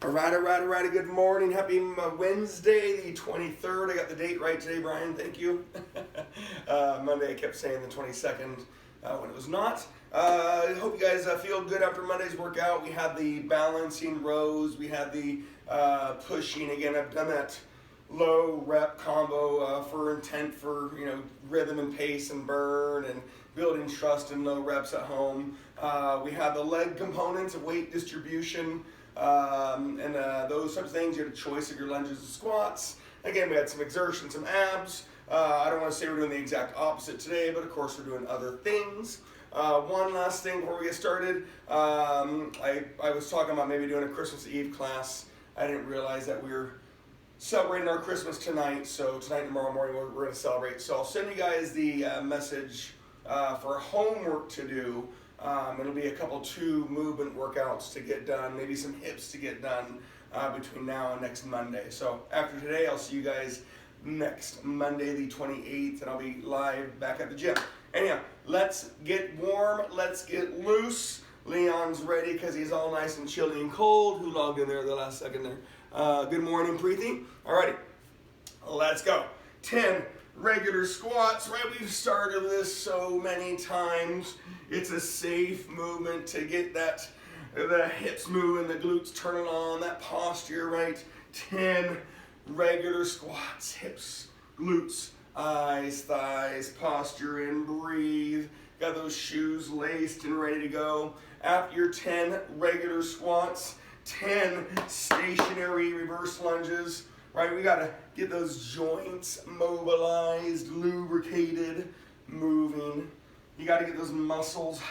All right. Good morning. Happy Wednesday, the 23rd. I got the date right today, Brian. Thank you. Monday, I kept saying the 22nd when it was not. I hope you guys feel good after Monday's workout. We had the balancing rows. We had the pushing. Again, I've done that low rep combo for intent for rhythm and pace and burn and building trust in low reps at home. We had the leg components of weight distribution. And those types of things. You had a choice of your lunges and squats. Again, we had some exertion, some abs. I don't want to say we're doing the exact opposite today, but of course we're doing other things. One last thing before we get started. I was talking about maybe doing a Christmas Eve class. I didn't realize that we were celebrating our Christmas tonight. So tonight and tomorrow morning we're going to celebrate. So I'll send you guys the message for homework to do. It'll be a couple 2 movement workouts to get done, maybe some hips to get done between now and next Monday. So after today, I'll see you guys next Monday, the 28th, and I'll be live back at the gym. Anyhow, let's get warm, let's get loose. Leon's ready because he's all nice and chilly and cold. Who logged in there the last second there? Good morning, Preeti. Alrighty, let's go. 10 regular squats, right? We've started this so many times. It's a safe movement to get the hips moving, the glutes turning on, that posture, right? 10 regular squats, hips, glutes, eyes, thighs, posture, and breathe. Got those shoes laced and ready to go. After your 10 regular squats, 10 stationary reverse lunges. Right, we gotta get those joints mobilized, lubricated, moving. You gotta get those muscles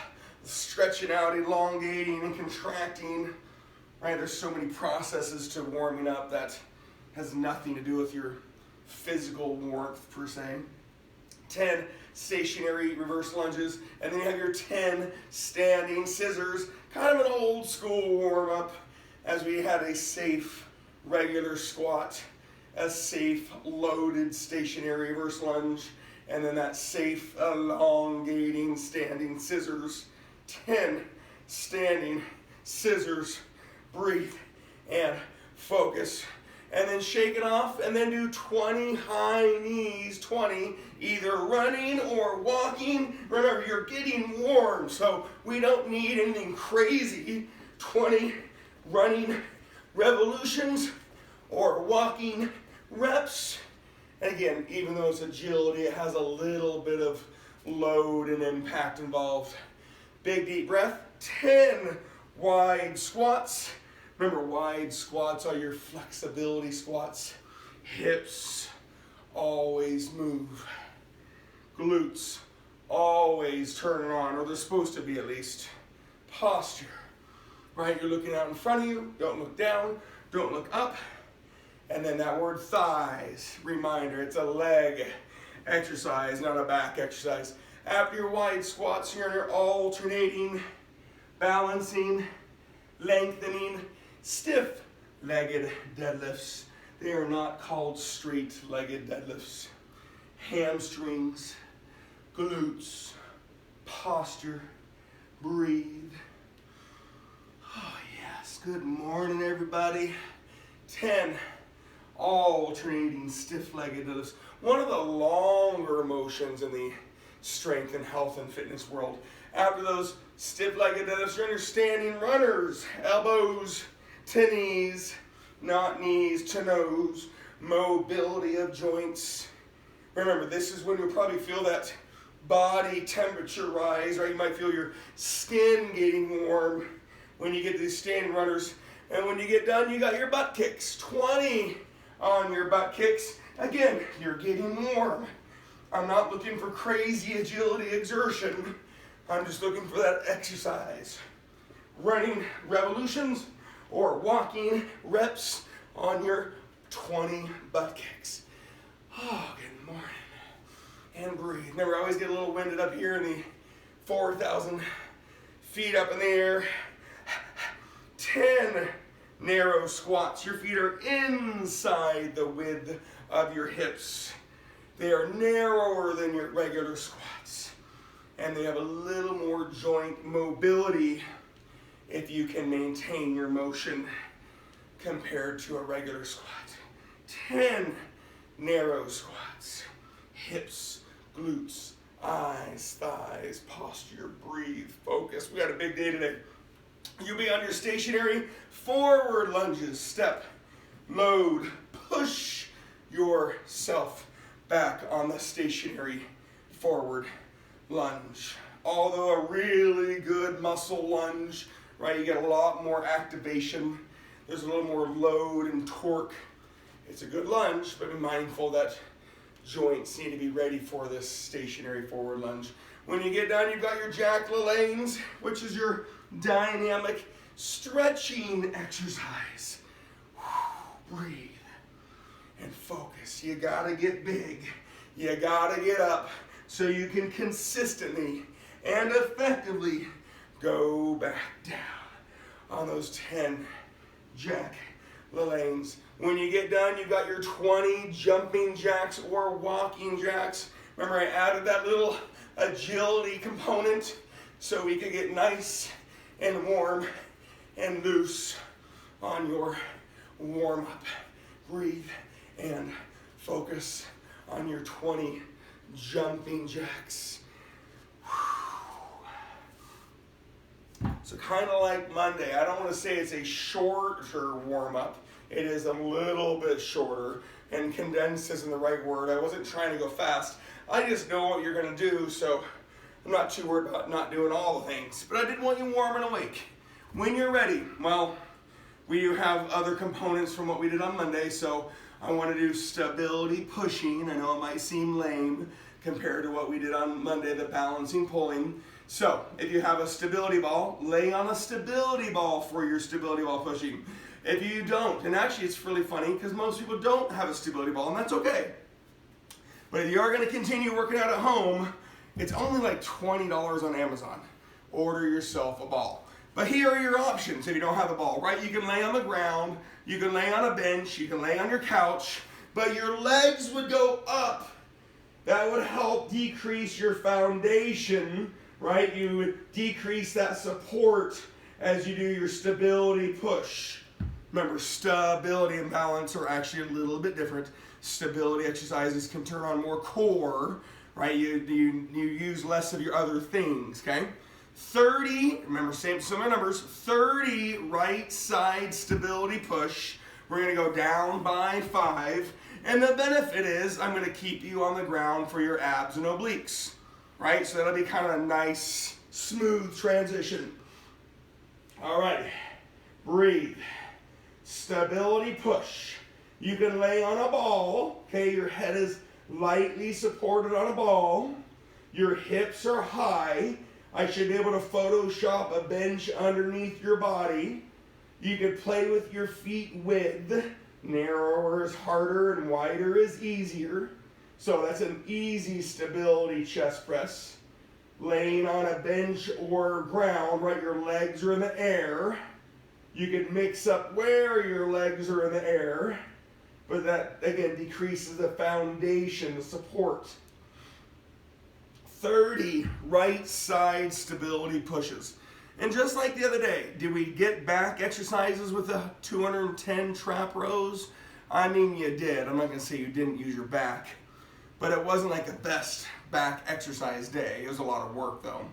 stretching out, elongating and contracting. Right, there's so many processes to warming up that has nothing to do with your physical warmth per se. 10 stationary reverse lunges, and then you have your 10 standing scissors, kind of an old school warm up as we had a safe regular squat, a safe loaded stationary reverse lunge, and then that safe elongating standing scissors. 10 standing scissors, breathe and focus, and then shake it off, and then do 20 high knees, 20 either running or walking. Remember, you're getting warm, so we don't need anything crazy. 20 running revolutions or walking reps. And again, even though it's agility, it has a little bit of load and impact involved. Big deep breath. 10 wide squats. Remember, wide squats are your flexibility squats. Hips always move. Glutes always turn on, or they're supposed to be at least. Posture. Right, you're looking out in front of you, don't look down, don't look up. And then that word thighs, reminder, it's a leg exercise, not a back exercise. After your wide squats, you're in your alternating, balancing, lengthening, stiff-legged deadlifts. They are not called straight-legged deadlifts. Hamstrings, glutes, posture, breathe. Oh yes, good morning everybody. 10 alternating stiff-legged deadlifts. One of the longer motions in the strength and health and fitness world. After those stiff-legged deadlifts, you're in your standing runners. Elbows to knees, not knees to nose. Mobility of joints. Remember, this is when you'll probably feel that body temperature rise, right? You might feel your skin getting warm when you get these standing runners. And when you get done, you got your butt kicks. 20 on your butt kicks. Again, you're getting warm. I'm not looking for crazy agility exertion. I'm just looking for that exercise. Running revolutions or walking reps on your 20 butt kicks. Oh, good morning. And breathe. Remember, I always get a little winded up here in the 4,000 feet up in the air. 10 narrow squats. Your feet are inside the width of your hips. They are narrower than your regular squats. And they have a little more joint mobility if you can maintain your motion. compared to a regular squat. 10 narrow squats. Hips, glutes, eyes, thighs, posture, breathe, focus. We got a big day today. You'll be on your stationary forward lunges. Step, load, push yourself back on the stationary forward lunge. Although a really good muscle lunge, right, you get a lot more activation. There's a little more load and torque. It's a good lunge, but be mindful that joints need to be ready for this stationary forward lunge. When you get done, you've got your Jack LaLanne's, which is your dynamic stretching exercise. Breathe and focus. You gotta get big. You gotta get up so you can consistently and effectively go back down on those 10 Jack LaLanne's. When you get done, you've got your 20 jumping jacks or walking jacks. Remember, I added that little agility component so we could get nice and warm and loose on your warm-up. Breathe and focus on your 20 jumping jacks. So kind of like Monday, I don't want to say it's a shorter warm-up. It is a little bit shorter, and condensed isn't the right word. I wasn't trying to go fast. I just know what you're going to do, so I'm not too worried about not doing all the things. But I did want you warm and awake. When you're ready, well, we do have other components from what we did on Monday, so I want to do stability pushing. I know it might seem lame compared to what we did on Monday, the balancing pulling. So if you have a stability ball, lay on a stability ball for your stability ball pushing. If you don't, and actually it's really funny because most people don't have a stability ball, and that's okay. But if you are going to continue working out at home, it's only like $20 on Amazon. Order yourself a ball. But here are your options if you don't have a ball, right? You can lay on the ground, you can lay on a bench, you can lay on your couch, but your legs would go up. That would help decrease your foundation, right? You would decrease that support as you do your stability push. Remember, stability and balance are actually a little bit different. Stability exercises can turn on more core, right? You use less of your other things, okay? 30, remember, similar numbers, 30 right side stability push. We're going to go down by 5. And the benefit is I'm going to keep you on the ground for your abs and obliques, right? So that'll be kind of a nice, smooth transition. All right, breathe. Stability push. You can lay on a ball, okay? Your head is lightly supported on a ball. Your hips are high. I should be able to Photoshop a bench underneath your body. You could play with your feet width. Narrower is harder and wider is easier. So that's an easy stability chest press. Laying on a bench or ground, right? Your legs are in the air. You can mix up where your legs are in the air, but that, again, decreases the foundation, the support. 30 right side stability pushes. And just like the other day, did we get back exercises with the 210 trap rows? I mean, you did. I'm not going to say you didn't use your back, but it wasn't like the best back exercise day. It was a lot of work, though.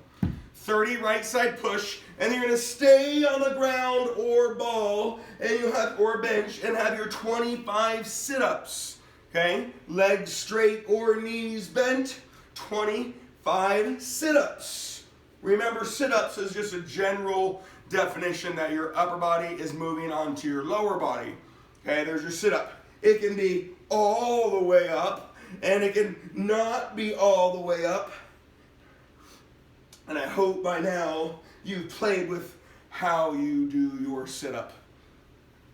30 right side push, and you're going to stay on the ground or ball, and you have or bench, and have your 25 sit-ups. Okay, legs straight or knees bent. 25 sit-ups. Remember, sit-ups is just a general definition that your upper body is moving onto your lower body. Okay, there's your sit-up. It can be all the way up, and it can not be all the way up. And I hope by now you've played with how you do your sit-up.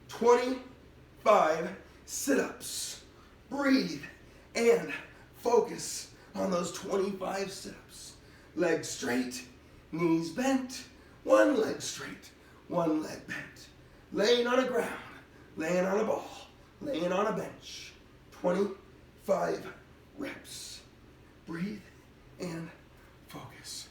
25 sit-ups. Breathe and focus on those 25 sit-ups. Legs straight, knees bent, one leg straight, one leg bent. Laying on a ground, laying on a ball, laying on a bench. 25 reps. Breathe and focus.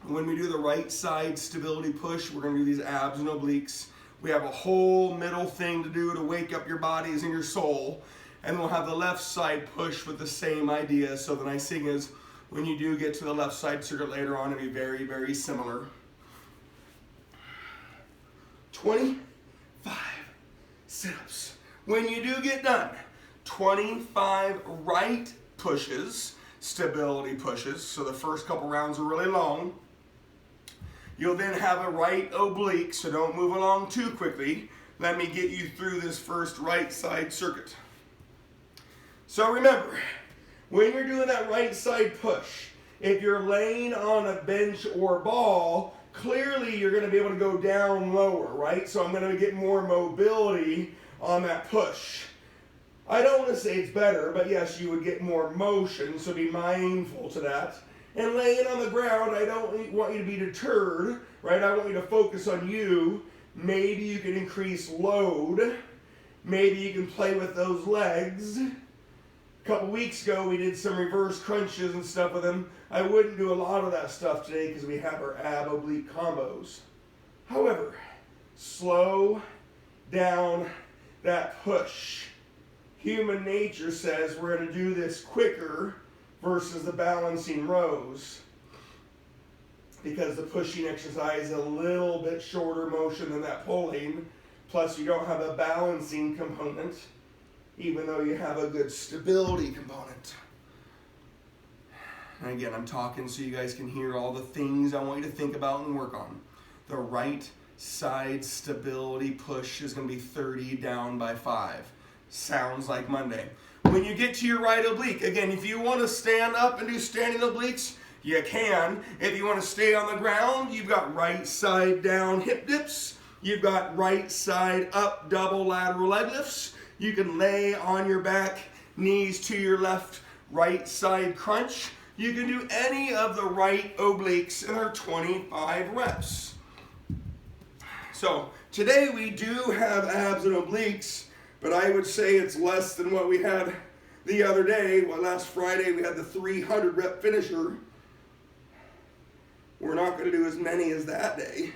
When we do the right side stability push, we're going to do these abs and obliques. We have a whole middle thing to do to wake up your bodies and your soul. And we'll have the left side push with the same idea. So the nice thing is, when you do get to the left side circuit later on, it'll be very, very similar. 25 sit-ups. When you do get done, 25 right pushes, stability pushes. So the first couple rounds are really long. You'll then have a right oblique, so don't move along too quickly. Let me get you through this first right side circuit. So remember, when you're doing that right side push, if you're laying on a bench or ball, clearly you're going to be able to go down lower, right? So I'm going to get more mobility on that push. I don't want to say it's better, but yes, you would get more motion, so be mindful to that. And laying on the ground, I don't want you to be deterred, right? I want you to focus on you. Maybe you can increase load. Maybe you can play with those legs. A couple weeks ago, we did some reverse crunches and stuff with them. I wouldn't do a lot of that stuff today because we have our ab oblique combos. However, slow down that push. Human nature says we're going to do this quicker versus the balancing rows, because the pushing exercise is a little bit shorter motion than that pulling, plus you don't have a balancing component, even though you have a good stability component. And again, I'm talking so you guys can hear all the things I want you to think about and work on. The right side stability push is going to be 30 down by 5. Sounds like Monday. When you get to your right oblique, again, if you want to stand up and do standing obliques, you can. If you want to stay on the ground, you've got right side down hip dips. You've got right side up double lateral leg lifts. You can lay on your back, knees to your left, right side crunch. You can do any of the right obliques in our 25 reps. So today we do have abs and obliques, but I would say it's less than what we had the other day. Well, last Friday we had the 300 rep finisher. We're not going to do as many as that day.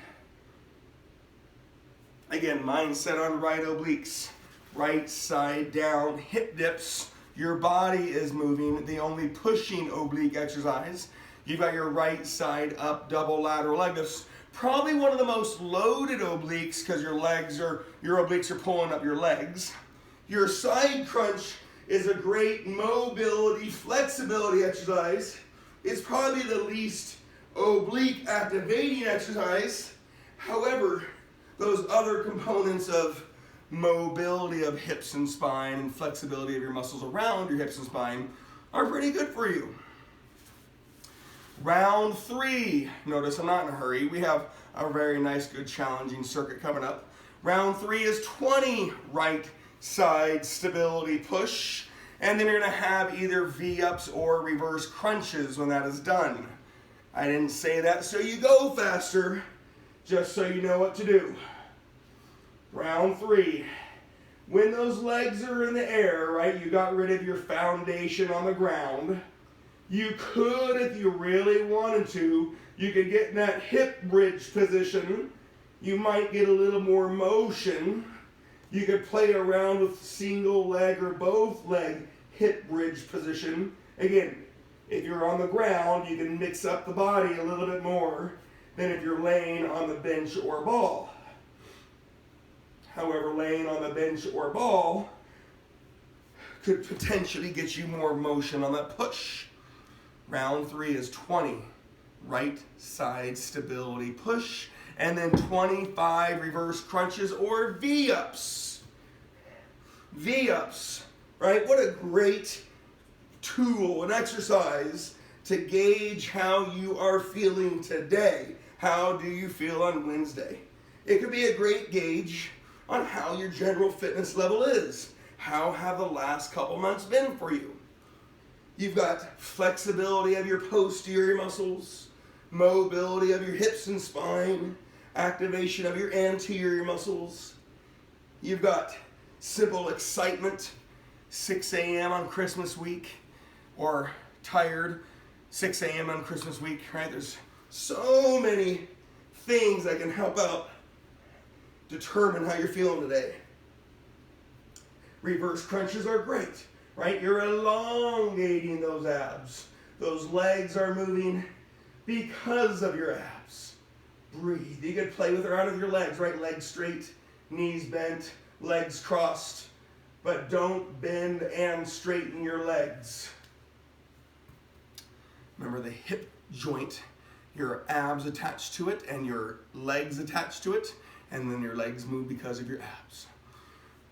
Again, mindset on right obliques. Right side down hip dips. Your body is moving. The only pushing oblique exercise. You've got your right side up double lateral leg lifts. Probably one of the most loaded obliques because your obliques are pulling up your legs. Your side crunch is a great mobility, flexibility exercise. It's probably the least oblique activating exercise. However, those other components of mobility of hips and spine and flexibility of your muscles around your hips and spine are pretty good for you. Round 3. Notice I'm not in a hurry. We have a very nice, good, challenging circuit coming up. Round 3 is 20 right side stability push. And then you're going to have either V-ups or reverse crunches when that is done. I didn't say that so you go faster, just so you know what to do. Round 3. When those legs are in the air, right, you got rid of your foundation on the ground. You could, if you really wanted to, you could get in that hip bridge position. You might get a little more motion. You could play around with single leg or both leg hip bridge position. Again, if you're on the ground, you can mix up the body a little bit more than if you're laying on the bench or ball. However, laying on the bench or ball could potentially get you more motion on that push. Round 3 is 20 right side stability push, and then 25 reverse crunches or V-ups. V-ups, right? What a great tool, an exercise to gauge how you are feeling today. How do you feel on Wednesday? It could be a great gauge on how your general fitness level is. How have the last couple months been for you? You've got flexibility of your posterior muscles, mobility of your hips and spine, activation of your anterior muscles. You've got simple excitement, 6 a.m. on Christmas week, or tired, 6 a.m. on Christmas week, right? There's so many things that can help out determine how you're feeling today. Reverse crunches are great, right? You're elongating those abs. Those legs are moving because of your abs. Breathe. You could play with or out of your legs, right? Legs straight, knees bent, legs crossed. But don't bend and straighten your legs. Remember the hip joint, your abs attached to it and your legs attached to it, and then your legs move because of your abs.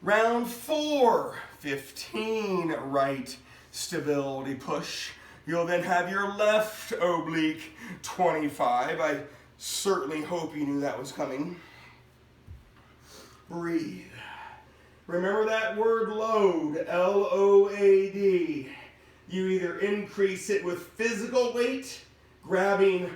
Round 4, 15 right stability push. You'll then have your left oblique 25. I certainly hope you knew that was coming. Breathe. Remember that word load, L-O-A-D. You either increase it with physical weight, grabbing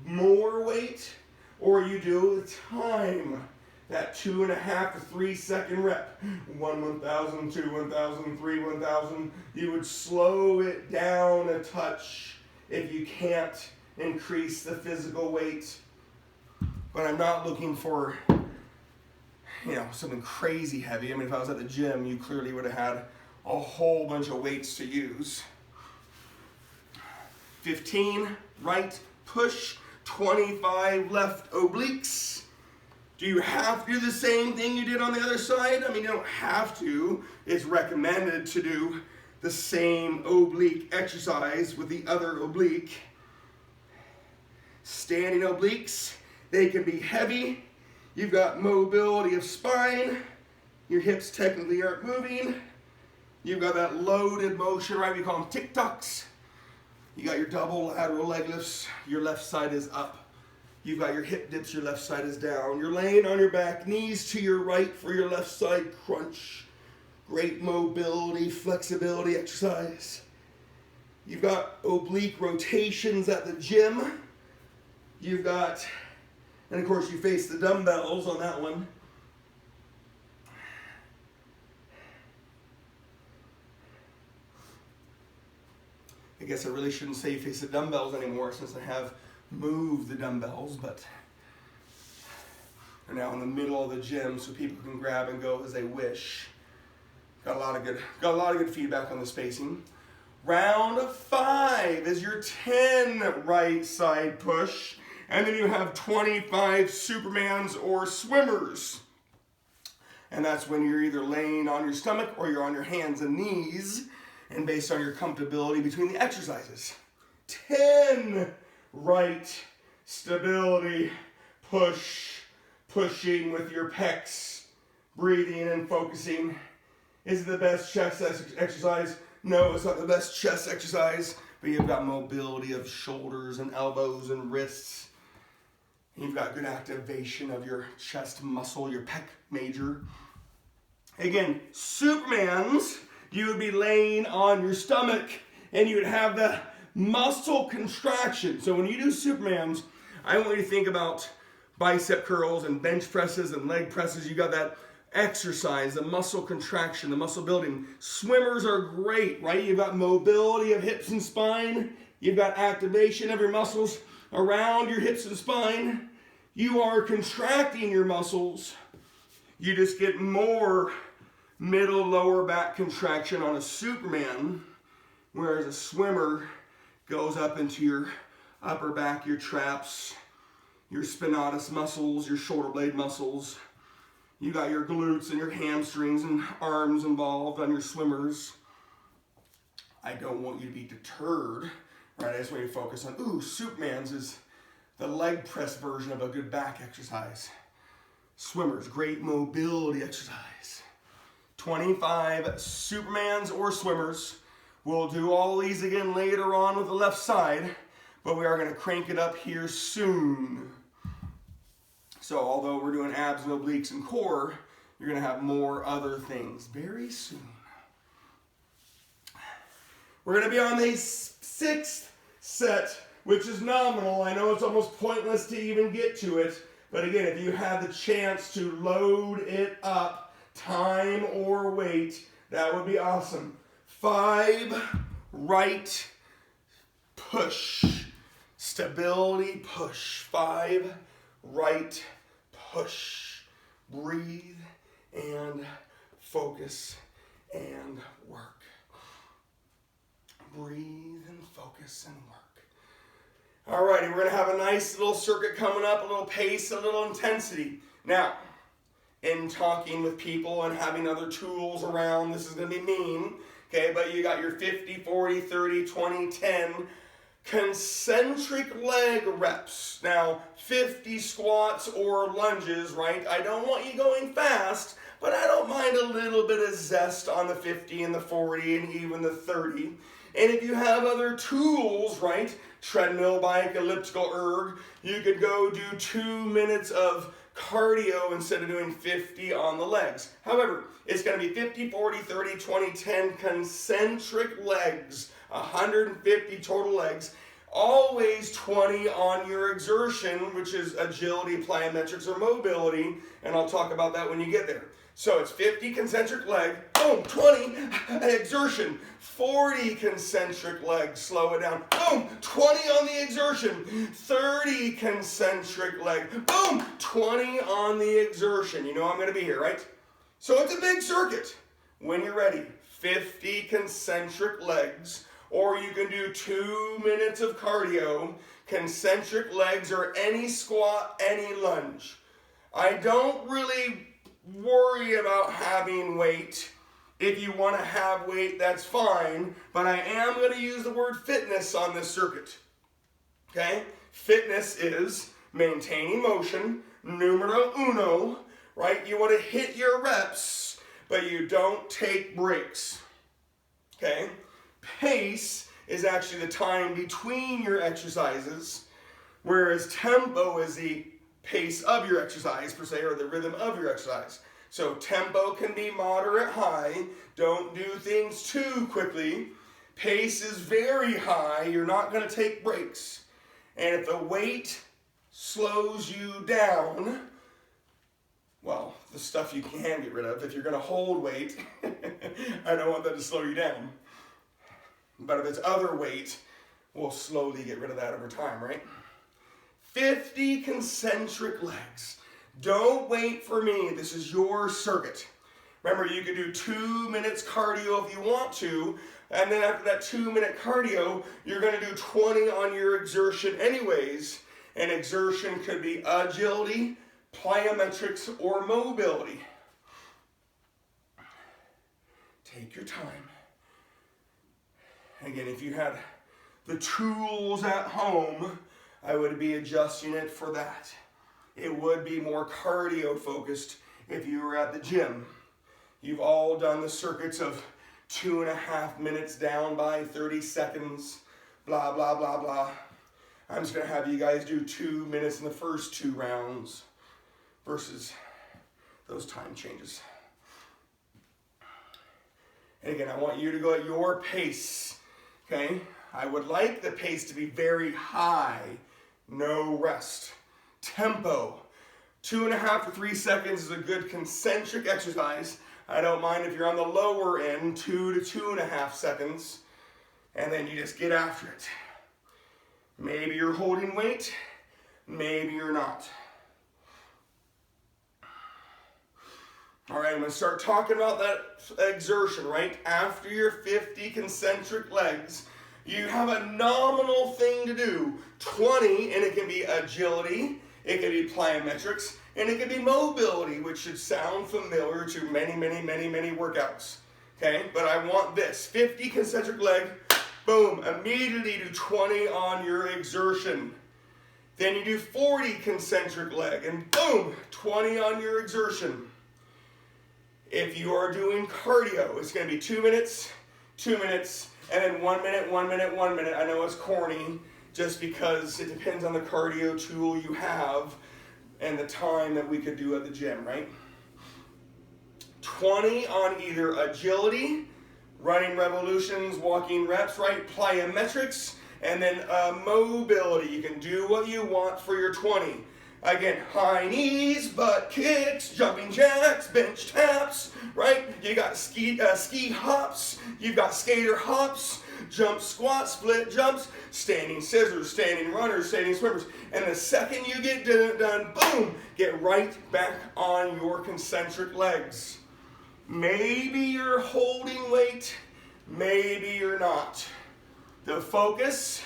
more weight, or you do with time. That 2.5 to 3 second rep. 1, 1,000, 2, 1,000, 3, 1,000. You would slow it down a touch if you can't increase the physical weight. But I'm not looking for, something crazy heavy. I mean, if I was at the gym, you clearly would have had a whole bunch of weights to use. 15 right push, 25 left obliques. Do you have to do the same thing you did on the other side? I mean, you don't have to. It's recommended to do the same oblique exercise with the other oblique. Standing obliques, they can be heavy. You've got mobility of spine. Your hips technically aren't moving. You've got that loaded motion, right? We call them tic-tocs. You got your double lateral leg lifts. Your left side is up. You've got your hip dips, your left side is down. You're laying on your back, knees to your right for your left side crunch. Great mobility, flexibility exercise. You've got oblique rotations at the gym. You've got, and of course you face the dumbbells on that one. I guess I really shouldn't say you face the dumbbells anymore since I have moved the dumbbells, but they're now in the middle of the gym so people can grab and go as they wish. Got a lot of good feedback on the spacing. Round 5 is your 10 right side push, and then you have 25 Supermans or swimmers. And that's when you're either laying on your stomach or you're on your hands and knees, and based on your comfortability between the exercises. 10 right stability push, pushing with your pecs, breathing and focusing. Is it the best chest exercise? No, it's not the best chest exercise, but you've got mobility of shoulders and elbows and wrists. You've got good activation of your chest muscle, your pec major. Again, Supermans, you would be laying on your stomach and you would have the muscle contraction. So when you do Supermans, I want you to think about bicep curls and bench presses and leg presses. You got that exercise, the muscle contraction, the muscle building. Swimmers are great, right? You've got mobility of hips and spine. You've got activation of your muscles around your hips and spine. You are contracting your muscles. You just get more middle lower back contraction on a Superman, whereas a swimmer goes up into your upper back, your traps, your spinatus muscles, your shoulder blade muscles. You got your glutes and your hamstrings and arms involved on your swimmers. I don't want you to be deterred, right? I just want you to focus on, Superman's is the leg press version of a good back exercise. Swimmers, great mobility exercise. 25 Supermans or swimmers. We'll do all these again later on with the left side, but we are going to crank it up here soon. So although we're doing abs and obliques and core, you're going to have more other things very soon. We're going to be on the 6th set, which is nominal. I know it's almost pointless to even get to it, but again, if you have the chance to load it up, time or weight, that would be awesome. 5 right push, stability push. 5 right push, breathe and focus and work. Breathe and focus and work. Alrighty, we're going to have a nice little circuit coming up, a little pace, a little intensity. Now, in talking with people and having other tools around, this is going to be mean, okay, but you got your 50, 40, 30, 20, 10 concentric leg reps. Now, 50 squats or lunges, right? I don't want you going fast, but I don't mind a little bit of zest on the 50 and the 40 and even the 30. And if you have other tools, right, treadmill, bike, elliptical, erg, you could go do 2 minutes of cardio instead of doing 50 on the legs. However, it's going to be 50, 40, 30, 20, 10 concentric legs, 150 total legs, always 20 on your exertion, which is agility, plyometrics, or mobility, and I'll talk about that when you get there. So it's 50 concentric leg, boom, 20 exertion, 40 concentric leg, slow it down, boom, 20 on the exertion, 30 concentric leg, boom, 20 on the exertion. You know I'm going to be here, right? So it's a big circuit. When you're ready, 50 concentric legs, or you can do 2 minutes of cardio, concentric legs, or any squat, any lunge. I don't really worry about having weight. If you want to have weight, that's fine, but I am going to use the word fitness on this circuit. Okay? Fitness is maintaining motion, numero uno, right? You want to hit your reps, but you don't take breaks. Okay? Pace is actually the time between your exercises, whereas tempo is the pace of your exercise per se, or the rhythm of your exercise. So tempo can be moderate high. Don't do things too quickly. Pace is very high. You're not going to take breaks. And if the weight slows you down, well, the stuff you can get rid of, if you're going to hold weight, I don't want that to slow you down. But if it's other weight, we'll slowly get rid of that over time, right? 50 concentric legs. Don't wait for me. This is your circuit. Remember, you can do 2 minutes cardio if you want to, and then after that 2-minute cardio, you're going to do 20 on your exertion anyways. And exertion could be agility, plyometrics, or mobility. Take your time. Again, if you had the tools at home, I would be adjusting it for that. It would be more cardio focused if you were at the gym. You've all done the circuits of 2.5 minutes down by 30 seconds, blah, blah, blah, blah. I'm just going to have you guys do 2 minutes in the first 2 rounds versus those time changes. And again, I want you to go at your pace, okay? I would like the pace to be very high, no rest. Tempo, 2.5 to 3 seconds is a good concentric exercise. I don't mind if you're on the lower end, 2 to 2.5 seconds, and then you just get after it. Maybe you're holding weight, maybe you're not. All right, I'm going to start talking about that exertion, right? After your 50 concentric legs, you have a nominal thing to do, 20, and it can be agility, it can be plyometrics, and it can be mobility, which should sound familiar to many, many, many, many workouts, okay? But I want this, 50 concentric leg, boom, immediately do 20 on your exertion. Then you do 40 concentric leg, and boom, 20 on your exertion. If you are doing cardio, it's going to be 2 minutes, 2 minutes, and then 1 minute, 1 minute, 1 minute. I know it's corny, just because it depends on the cardio tool you have and the time that we could do at the gym, right? 20 on either agility, running revolutions, walking reps, right? Plyometrics, and then mobility. You can do what you want for your 20. Again, high knees, butt kicks, jumping jacks, bench taps, right? You got ski hops, you've got skater hops, jump, squat, split jumps, standing scissors, standing runners, standing swimmers. And the second you get done, boom, get right back on your concentric legs. Maybe you're holding weight, maybe you're not. The focus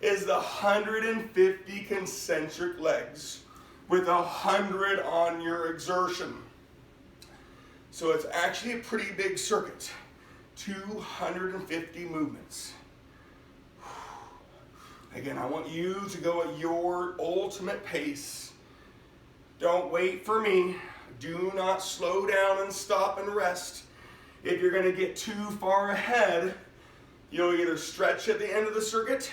is the 150 concentric legs with 100 on your exertion. So it's actually a pretty big circuit, 250 movements. Again, I want you to go at your ultimate pace. Don't wait for me. Do not slow down and stop and rest. If you're going to get too far ahead, you'll either stretch at the end of the circuit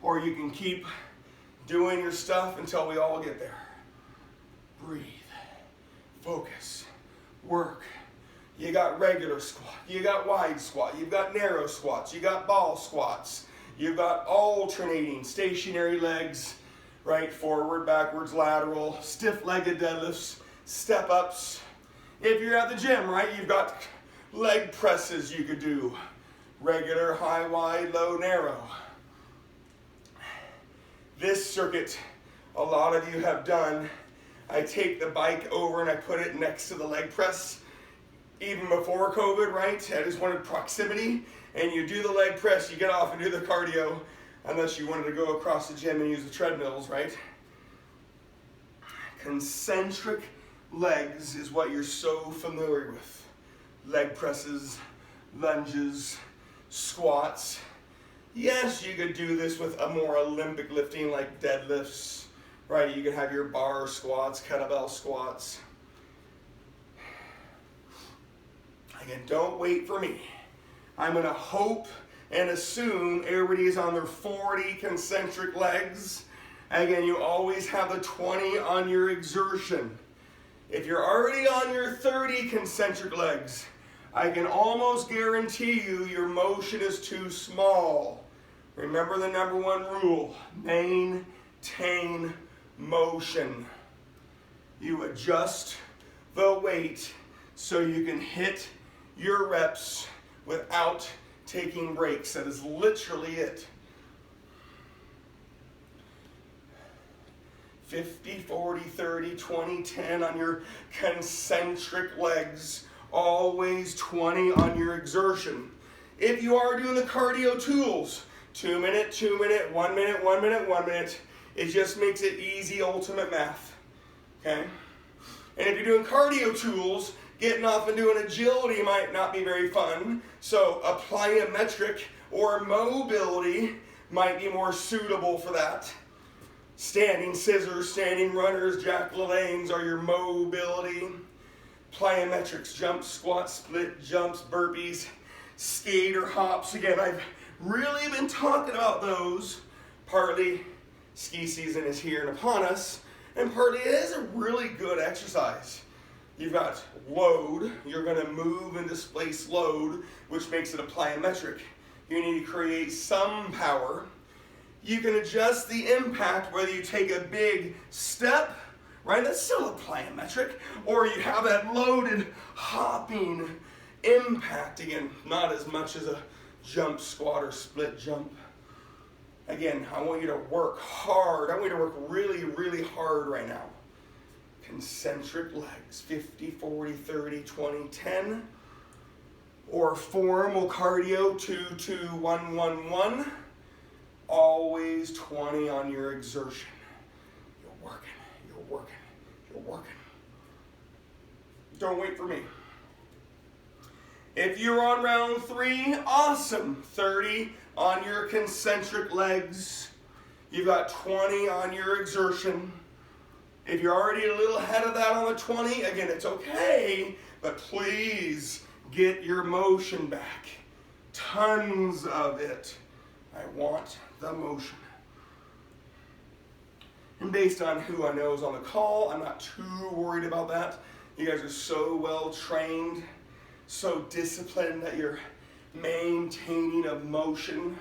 or you can keep doing your stuff until we all get there. Breathe, focus, work. You got regular squat, you got wide squat, you've got narrow squats, you got ball squats, you've got alternating stationary legs, right, forward, backwards, lateral, stiff-legged deadlifts, step-ups. If you're at the gym, right, you've got leg presses you could do, regular, high, wide, low, narrow. This circuit, a lot of you have done. I take the bike over and I put it next to the leg press. Even before COVID, right? I just wanted proximity. And you do the leg press, you get off and do the cardio, unless you wanted to go across the gym and use the treadmills, right? Concentric legs is what you're so familiar with. Leg presses, lunges, squats. Yes, you could do this with a more Olympic lifting like deadlifts, right? You could have your bar squats, kettlebell squats. Again, don't wait for me. I'm going to hope and assume everybody is on their 40 concentric legs. Again, you always have the 20 on your exertion. If you're already on your 30 concentric legs, I can almost guarantee you your motion is too small. Remember the number one rule, maintain motion. You adjust the weight so you can hit your reps without taking breaks. That is literally it. 50, 40, 30, 20, 10 on your concentric legs. Always 20 on your exertion. If you are doing the cardio tools, 2 minute, 2 minute, 1 minute, 1 minute, 1 minute, it just makes it easy ultimate math, okay? And if you're doing cardio tools, getting off and doing agility might not be very fun, so a plyometric or mobility might be more suitable for that. Standing scissors, standing runners, Jack LaLanne's are your mobility. Plyometrics, jumps, squats, split jumps, burpees, skater hops. Again, I've really been talking about those. Partly ski season is here and upon us, and partly it is a really good exercise. You've got load, you're going to move and displace load, which makes it a plyometric. You need to create some power. You can adjust the impact, whether you take a big step, right? That's still a plyometric. Or you have that loaded, hopping impact. Again, not as much as a jump, squat, or split jump. Again, I want you to work hard. I want you to work really, really hard right now. Concentric legs, 50, 40, 30, 20, 10. Or formal cardio, 2, 2, 1, 1, 1. Always 20 on your exertion. You're working, you're working, you're working. Don't wait for me. If you're on round 3, awesome. 30 on your concentric legs. You've got 20 on your exertion. If you're already a little ahead of that on the 20, again, it's okay, but please get your motion back. Tons of it. I want the motion. And based on who I know is on the call, I'm not too worried about that. You guys are so well trained, so disciplined that you're maintaining a motion.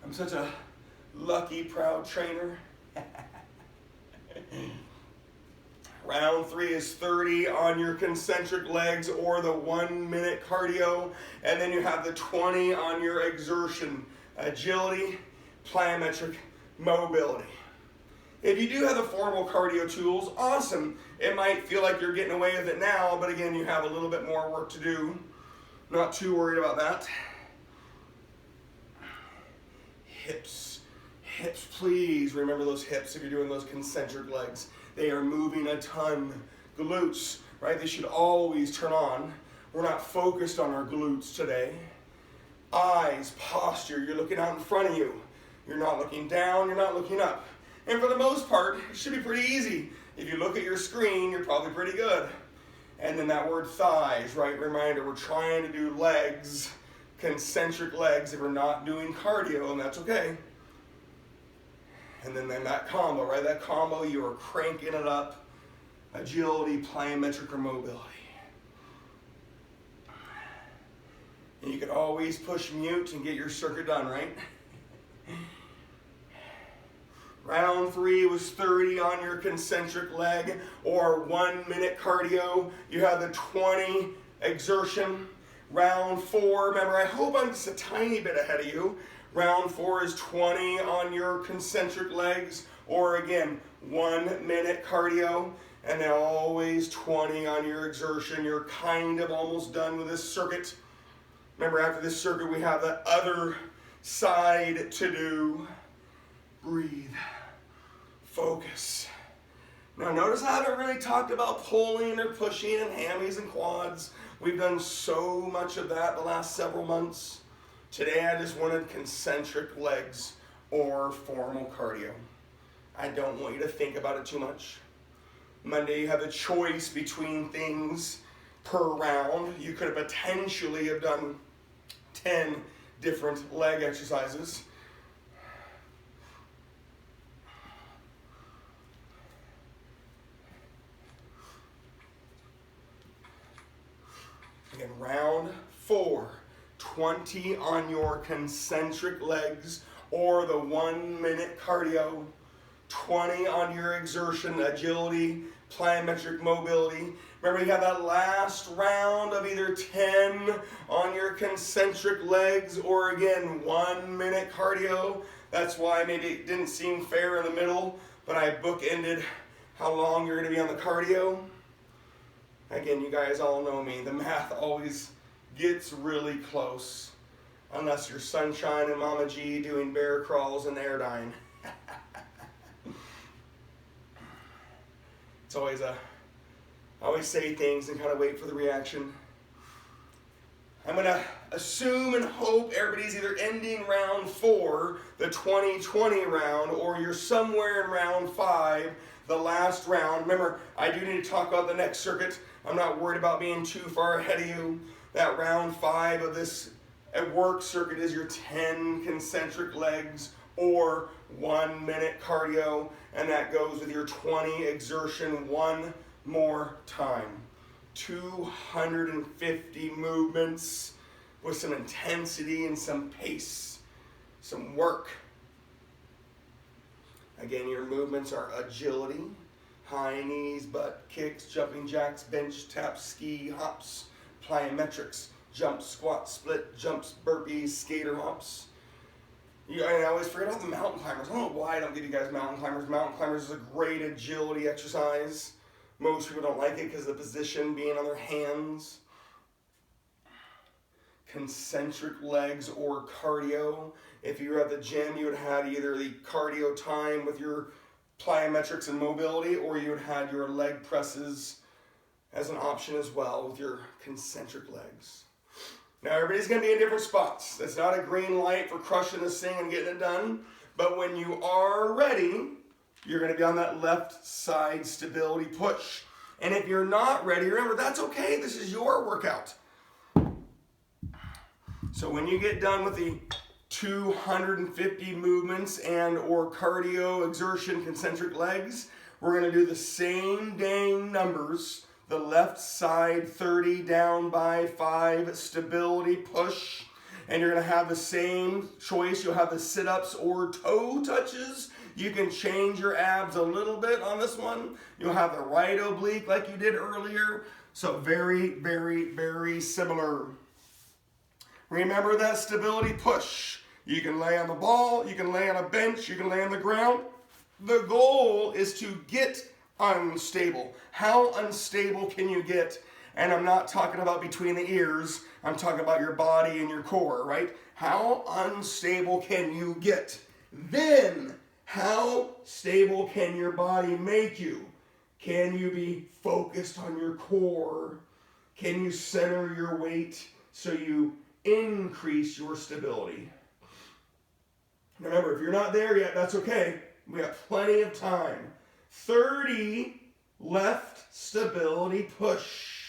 I'm such a lucky, proud trainer. Round 3 is 30 on your concentric legs or the 1 minute cardio. And then you have the 20 on your exertion, agility, plyometric mobility. If you do have the formal cardio tools, awesome. It might feel like you're getting away with it now, but again, you have a little bit more work to do. Not too worried about that. Hips. Hips, please remember those hips if you're doing those concentric legs. They are moving a ton. Glutes, right? They should always turn on. We're not focused on our glutes today. Eyes, posture, you're looking out in front of you. You're not looking down, you're not looking up. And for the most part, it should be pretty easy. If you look at your screen, you're probably pretty good. And then that word thighs, right? Reminder, we're trying to do legs, concentric legs if we're not doing cardio, and that's okay. And then that combo, right? That combo, you are cranking it up. Agility, plyometric, or mobility. And you can always push mute and get your circuit done, right? Round 3 was 30 on your concentric leg or 1 minute cardio. You have the 20 exertion. Round 4, remember, I hope I'm just a tiny bit ahead of you. Round 4 is 20 on your concentric legs or again, 1 minute cardio. And then always 20 on your exertion. You're kind of almost done with this circuit. Remember, after this circuit, we have the other side to do. Breathe. Focus. Now notice I haven't really talked about pulling or pushing and hammies and quads. We've done so much of that the last several months. Today I just wanted concentric legs or formal cardio. I don't want you to think about it too much. Monday you have a choice between things per round. You could have potentially have done 10 different leg exercises. Again, round 4, 20 on your concentric legs or the 1 minute cardio, 20 on your exertion, agility, plyometric mobility. Remember, you have that last round of either 10 on your concentric legs or again, 1 minute cardio. That's why maybe it didn't seem fair in the middle, but I bookended how long you're going to be on the cardio. Again, you guys all know me. The math always gets really close. Unless you're Sunshine and Mama G doing bear crawls and airdyne. It's always I always say things and kind of wait for the reaction. I'm going to assume and hope everybody's either ending round 4, the 2020 round, or you're somewhere in round 5, the last round. Remember, I do need to talk about the next circuit. I'm not worried about being too far ahead of you. That round 5 of this work circuit is your 10 concentric legs or 1 minute cardio, and that goes with your 20 exertion one more time. 250 movements with some intensity and some pace, some work. Again, your movements are agility, high knees, butt kicks, jumping jacks, bench taps, ski hops, plyometrics, jumps, squats, split jumps, burpees, skater hops. I always forget about the mountain climbers. I don't know why I don't give you guys mountain climbers. Mountain climbers is a great agility exercise. Most people don't like it because of the position, being on their hands. Concentric legs or cardio. If you were at the gym, you would have had either the cardio time with your plyometrics and mobility, or you would have had your leg presses as an option as well with your concentric legs. Now everybody's going to be in different spots. That's not a green light for crushing this thing and getting it done. But when you are ready, you're going to be on that left side stability push. And if you're not ready, remember, that's okay. This is your workout. So when you get done with the 250 movements and or cardio, exertion, concentric legs, we're going to do the same dang numbers. The left side 30 down by 5 stability push. And you're going to have the same choice. You'll have the sit-ups or toe touches. You can change your abs a little bit on this one. You'll have the right oblique like you did earlier. So very, very, very similar. Remember that stability push. You can lay on the ball, you can lay on a bench, you can lay on the ground. The goal is to get unstable. How unstable can you get? And I'm not talking about between the ears. I'm talking about your body and your core, right? How unstable can you get? Then, how stable can your body make you? Can you be focused on your core? Can you center your weight so you increase your stability? Remember, if you're not there yet, that's okay. We have plenty of time. 30 left stability push.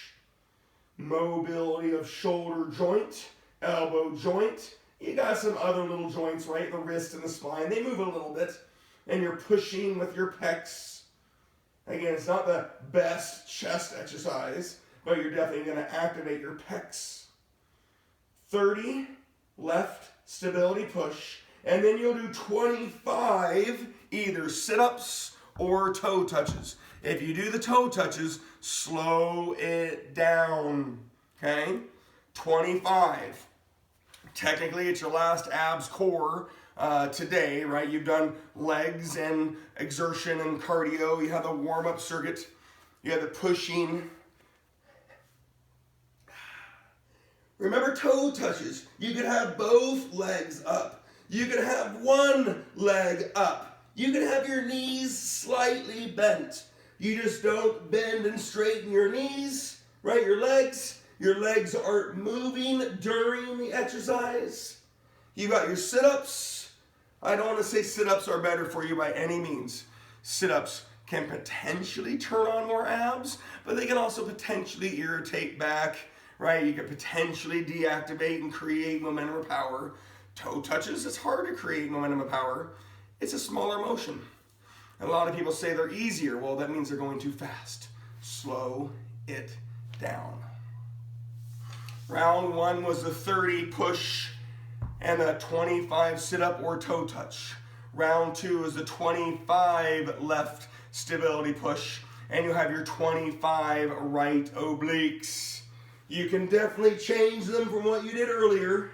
Mobility of shoulder joint, elbow joint. You got some other little joints, right? The wrist and the spine, they move a little bit. And you're pushing with your pecs. Again, it's not the best chest exercise, but you're definitely going to activate your pecs. 30 left stability push. And then you'll do 25 either sit-ups or toe touches. If you do the toe touches, slow it down, okay? 25. Technically, it's your last abs core today, right? You've done legs and exertion and cardio. You have the warm-up circuit. You have the pushing. Remember toe touches. You can have both legs up. You can have one leg up. You can have your knees slightly bent. You just don't bend and straighten your knees, right? Your legs aren't moving during the exercise. You got your sit-ups. I don't want to say sit-ups are better for you by any means. Sit-ups can potentially turn on more abs, but they can also potentially irritate back, right? You can potentially deactivate and create momentum or power. Toe touches, it's hard to create momentum and power. It's a smaller motion. And a lot of people say they're easier. Well, that means they're going too fast. Slow it down. Round 1 was the 30 push and a 25 sit-up or toe touch. Round 2 is the 25 left stability push, and you have your 25 right obliques. You can definitely change them from what you did earlier.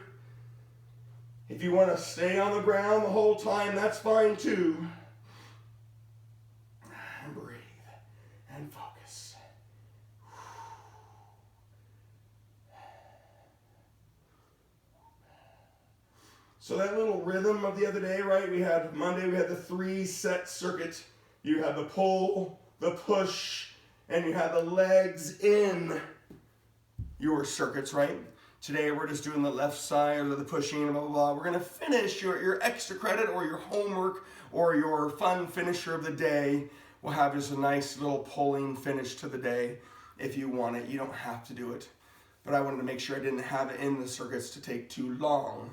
If you want to stay on the ground the whole time, that's fine too. And breathe and focus. So that little rhythm of the other day, right? Monday we had the 3-set circuit. You had the pull, the push, and you had the legs in your circuits, right? Today we're just doing the left side or the pushing and blah, blah, blah. We're going to finish your extra credit or your homework or your fun finisher of the day. We'll have just a nice little pulling finish to the day. If you want it, you don't have to do it. But I wanted to make sure I didn't have it in the circuits to take too long.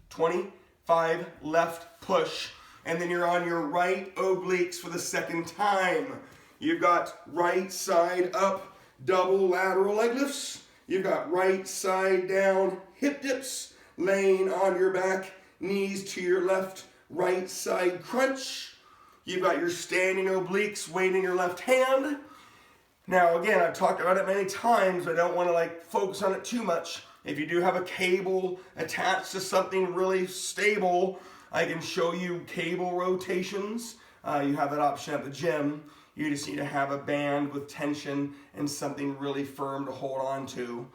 25 left push. And then you're on your right obliques for the second time. You've got right side up, double lateral leg lifts. You've got right side down hip dips, laying on your back, knees to your left, right side crunch. You've got your standing obliques, weight in your left hand. Now again, I've talked about it many times, but I don't want to focus on it too much. If you do have a cable attached to something really stable, I can show you cable rotations. You have that option at the gym. You just need to have a band with tension and something really firm to hold on to.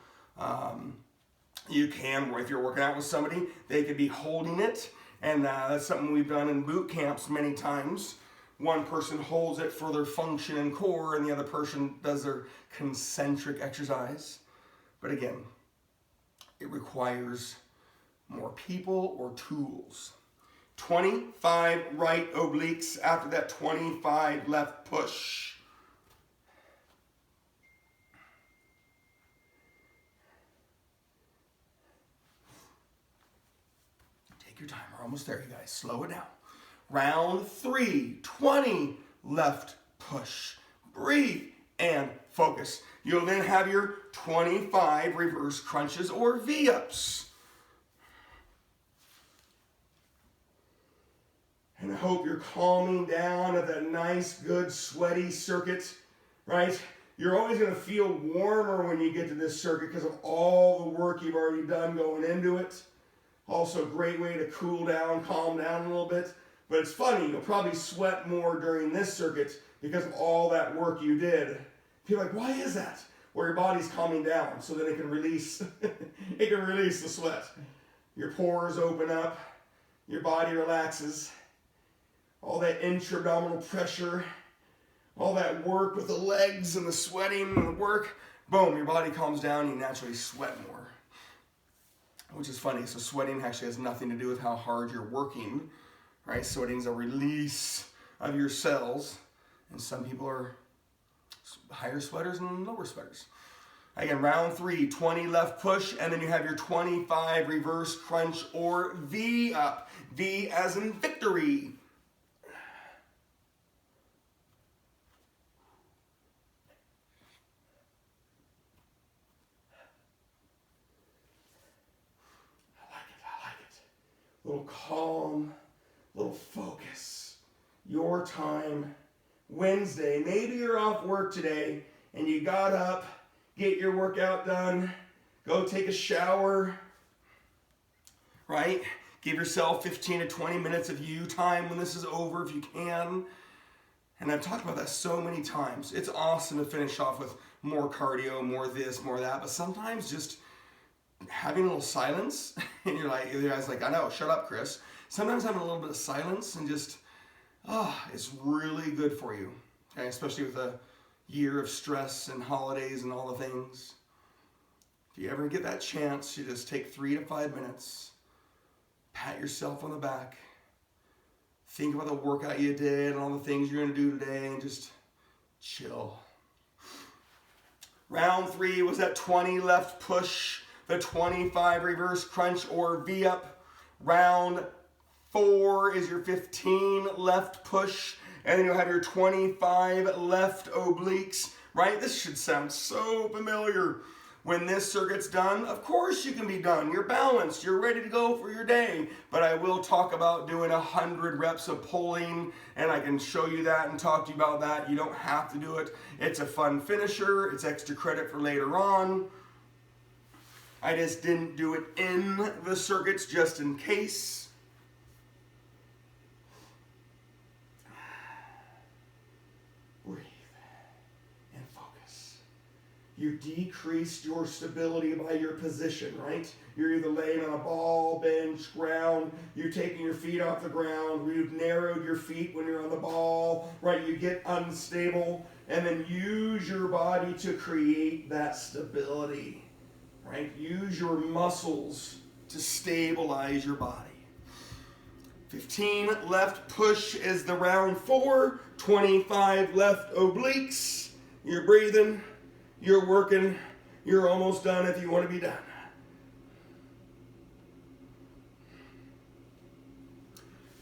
You can, if you're working out with somebody, they could be holding it. And that's something we've done in boot camps many times. One person holds it for their function and core, and the other person does their concentric exercise. But again, it requires more people or tools. 25 right obliques after that 25 left push. Take your time, we're almost there, you guys. Slow it down. Round 3, 20 left push. Breathe and focus. You'll then have your 25 reverse crunches or V-ups. And I hope you're calming down at that nice, good, sweaty circuit, right? You're always going to feel warmer when you get to this circuit because of all the work you've already done going into it. Also a great way to cool down, calm down a little bit. But it's funny, you'll probably sweat more during this circuit because of all that work you did. People are like, why is that? Well, your body's calming down so that it can release, it can release the sweat. Your pores open up, your body relaxes. All that intra-abdominal pressure, all that work with the legs and the sweating and the work, boom, your body calms down, you naturally sweat more. Which is funny, so sweating actually has nothing to do with how hard you're working, right? Sweating is a release of your cells, and some people are higher sweaters and lower sweaters. Again, round 3, 20 left push, and then you have your 25 reverse crunch or V up. V as in victory. Little calm, little focus. Your time, Wednesday. Maybe you're off work today and you got up, get your workout done, go take a shower, right? Give yourself 15 to 20 minutes of you time when this is over if you can. And I've talked about that so many times. It's awesome to finish off with more cardio, more this, more that, but sometimes just having a little silence, and you're like, the guy's like, I know, shut up, Chris. Sometimes having a little bit of silence and just, it's really good for you, okay? Especially with a year of stress and holidays and all the things. If you ever get that chance, you just take 3 to 5 minutes, pat yourself on the back, think about the workout you did and all the things you're gonna do today, and just chill. Round 3 was that 20 left push, the 25 reverse crunch or V up. Round 4 is your 15 left push, and then you'll have your 25 left obliques, right? This should sound so familiar. When this circuit's done, of course you can be done. You're balanced, you're ready to go for your day. But I will talk about doing 100 reps of pulling, and I can show you that and talk to you about that. You don't have to do it. It's a fun finisher. It's extra credit for later on. I just didn't do it in the circuits just in case. Breathe and focus. You decreased your stability by your position, right? You're either laying on a ball, bench, ground. You're taking your feet off the ground. You've narrowed your feet when you're on the ball, right? You get unstable, and then use your body to create that stability. Right? Use your muscles to stabilize your body. 15 left push is the round 4. 25 left obliques. You're breathing. You're working. You're almost done if you want to be done.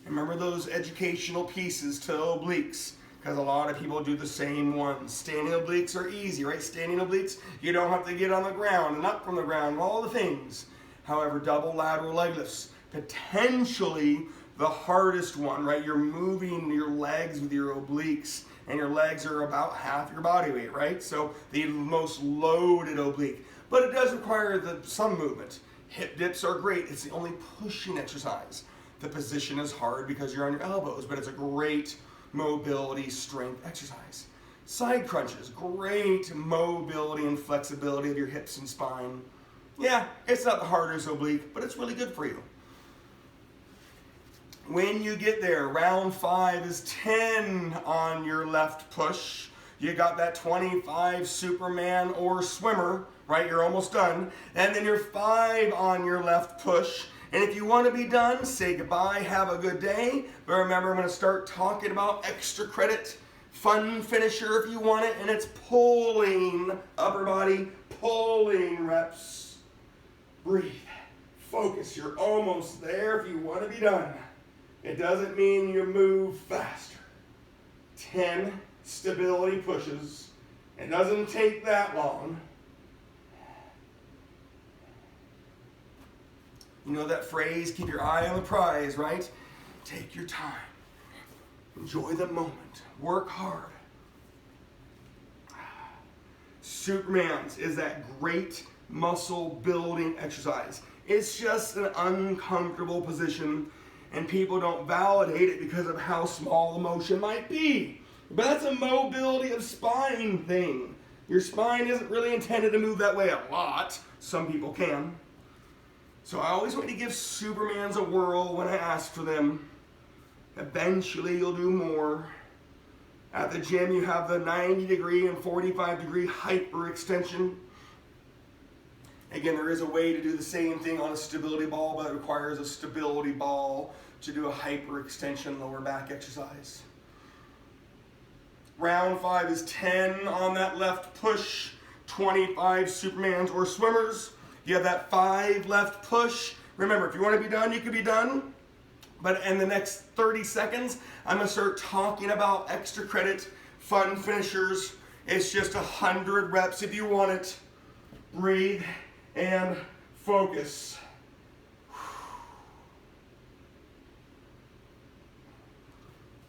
Remember those educational pieces to obliques, because a lot of people do the same ones. Standing obliques are easy, right? Standing obliques, you don't have to get on the ground and up from the ground, all the things. However, double lateral leg lifts, potentially the hardest one, right? You're moving your legs with your obliques, and your legs are about half your body weight, right? So the most loaded oblique. But it does require some movement. Hip dips are great. It's the only pushing exercise. The position is hard because you're on your elbows, but it's a great mobility, strength exercise. Side crunches, great mobility and flexibility of your hips and spine. Yeah, it's not the hardest oblique, but it's really good for you. When you get there, round 5 is 10 on your left push. You got that 25 Superman or swimmer, right? You're almost done. And then you're 5 on your left push. And if you want to be done, say goodbye, have a good day. But remember, I'm going to start talking about extra credit, fun finisher if you want it, and it's pulling, upper body, pulling reps. Breathe, focus, you're almost there if you want to be done. It doesn't mean you move faster. 10 stability pushes. It doesn't take that long. You know that phrase, keep your eye on the prize, right? Take your time. Enjoy the moment. Work hard. Superman's is that great muscle building exercise. It's just an uncomfortable position, and people don't validate it because of how small the motion might be. But that's a mobility of spine thing. Your spine isn't really intended to move that way a lot. Some people can. So I always want to give Supermans a whirl when I ask for them. Eventually you'll do more. At the gym you have the 90-degree and 45-degree hyperextension. Again, there is a way to do the same thing on a stability ball, but it requires a stability ball to do a hyperextension lower back exercise. Round 5 is 10 on that left push, 25 Supermans or swimmers. You have that 5 left push. Remember, if you want to be done, you can be done. But in the next 30 seconds, I'm going to start talking about extra credit, fun finishers. It's just 100 reps if you want it. Breathe and focus.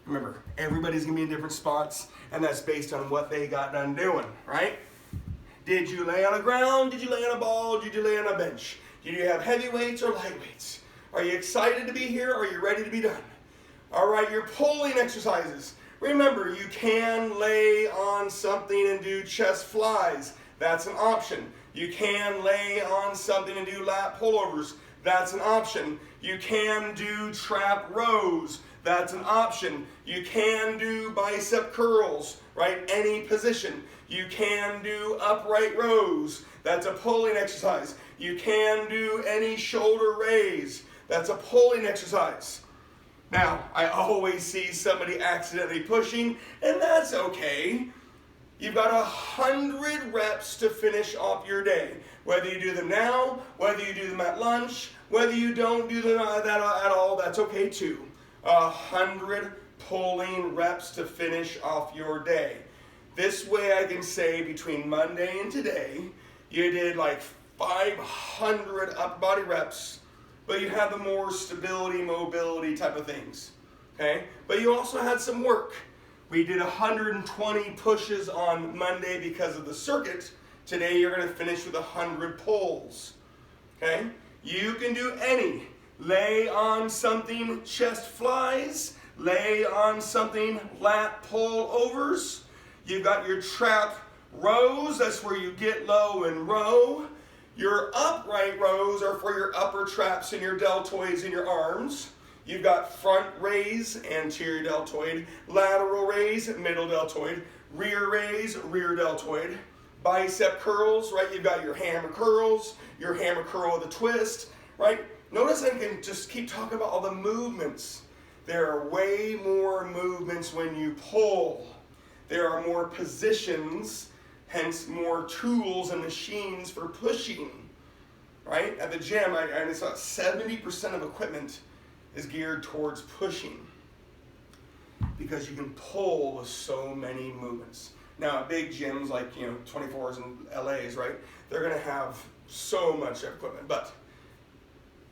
Remember, everybody's going to be in different spots, and that's based on what they got done doing, right? Did you lay on the ground? Did you lay on a ball? Did you lay on a bench? Did you have heavy weights or light weights? Are you excited to be here? Are you ready to be done? All right, your pulling exercises. Remember, you can lay on something and do chest flies. That's an option. You can lay on something and do lat pullovers. That's an option. You can do trap rows. That's an option. You can do bicep curls, right? Any position. You can do upright rows. That's a pulling exercise. You can do any shoulder raise. That's a pulling exercise. Now, I always see somebody accidentally pushing, and that's okay. You've got 100 reps to finish off your day. Whether you do them now, whether you do them at lunch, whether you don't do them at all, that's okay too. 100 pulling reps to finish off your day. This way I can say between Monday and today, you did like 500 upper body reps, but you had the more stability, mobility type of things, okay? But you also had some work. We did 120 pushes on Monday because of the circuit. Today you're gonna finish with 100 pulls, okay? You can do any. Lay on something chest flies, lay on something lat pull overs. You've got your trap rows, that's where you get low and row. Your upright rows are for your upper traps and your deltoids in your arms. You've got front raise, anterior deltoid, lateral raise, middle deltoid, rear raise, rear deltoid, bicep curls, right? You've got your hammer curls, your hammer curl with a twist, right? Notice I can just keep talking about all the movements. There are way more movements when you pull. There are more positions, hence more tools and machines for pushing, right? At the gym, I saw 70% of equipment is geared towards pushing because you can pull with so many movements. Now at big gyms like 24s and LAs, right? They're gonna have so much equipment, but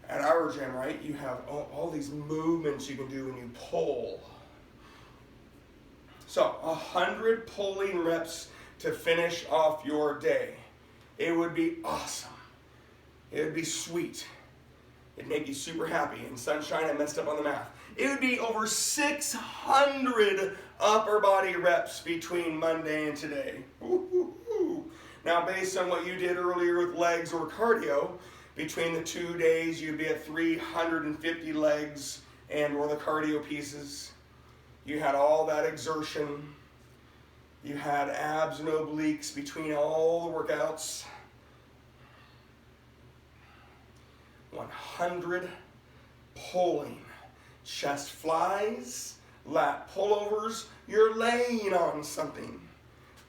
at our gym, right, you have all these movements you can do when you pull. So 100 pulling reps to finish off your day. It would be awesome. It would be sweet. It'd make you super happy. And sunshine, I messed up on the math. It would be over 600 upper body reps between Monday and today. Ooh. Now, based on what you did earlier with legs or cardio, between the 2 days, you'd be at 350 legs and or the cardio pieces. You had all that exertion. You had abs and obliques between all the workouts. 100 pulling. Chest flies, lat pullovers, you're laying on something.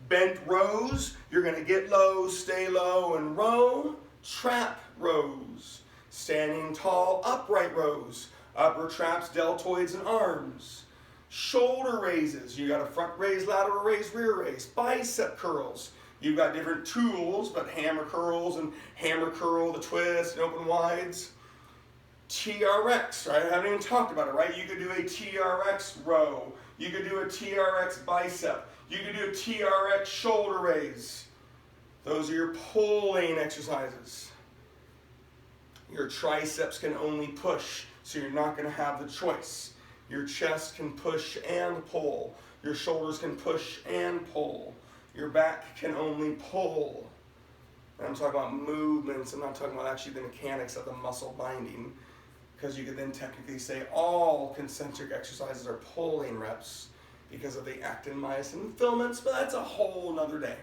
Bent rows, you're gonna get low, stay low, and row. Trap rows. Standing tall, upright rows. Upper traps, deltoids, and arms. Shoulder raises. You got a front raise, lateral raise, rear raise. Bicep curls. You've got different tools, but hammer curls and hammer curl, the twist, and open wides. TRX, right? I haven't even talked about it, right? You could do a TRX row. You could do a TRX bicep. You could do a TRX shoulder raise. Those are your pulling exercises. Your triceps can only push, so you're not going to have the choice. Your chest can push and pull. Your shoulders can push and pull. Your back can only pull. And I'm talking about movements. I'm not talking about actually the mechanics of the muscle binding, because you could then technically say all concentric exercises are pulling reps because of the actin, myosin filaments, but that's a whole nother day.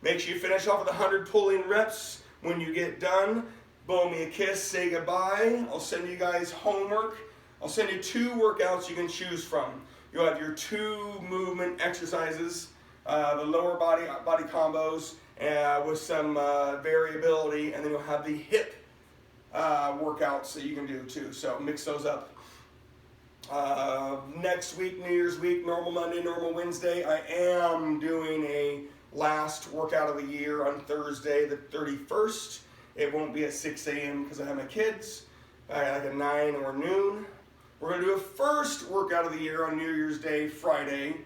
Make sure you finish off with 100 pulling reps. When you get done, blow me a kiss, say goodbye. I'll send you guys homework. I'll send you 2 workouts you can choose from. You'll have your 2 movement exercises, the lower body combos with some variability, and then you'll have the hip workouts that you can do too. So mix those up. Next week, New Year's week, normal Monday, normal Wednesday, I am doing a last workout of the year on Thursday the 31st. It won't be at 6 a.m. because I have my kids. I got like a 9 or noon. We're going to do a first workout of the year on New Year's Day, Friday.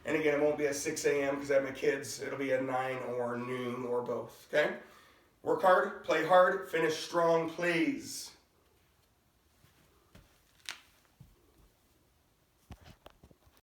And again, it won't be at 6 a.m. because I have my kids. It'll be at 9 or noon or both, okay? Work hard, play hard, finish strong, please.